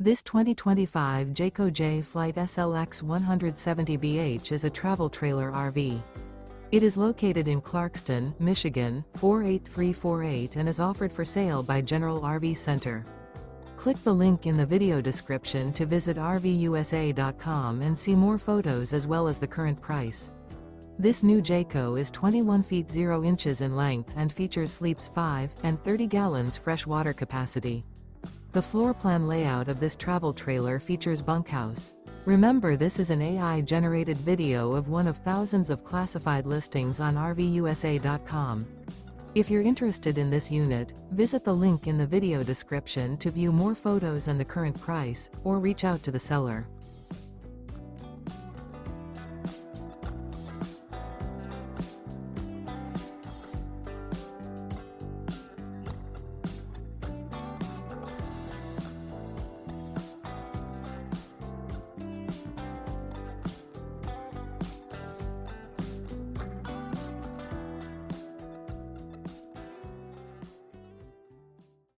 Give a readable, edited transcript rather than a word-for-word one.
This 2025 Jayco Jay Flight SLX 170BH is a travel trailer RV. It is located in Clarkston, Michigan, 48348 and is offered for sale by General RV Center. Click the link in the video description to visit RVUSA.com and see more photos as well as the current price. This new Jayco is 21 feet 0 inches in length and features sleeps 5 and 30 gallons fresh water capacity. The floor plan layout of this travel trailer features bunkhouse. Remember, this is an AI-generated video of one of thousands of classified listings on RVUSA.com. If you're interested in this unit, visit the link in the video description to view more photos and the current price, or reach out to the seller.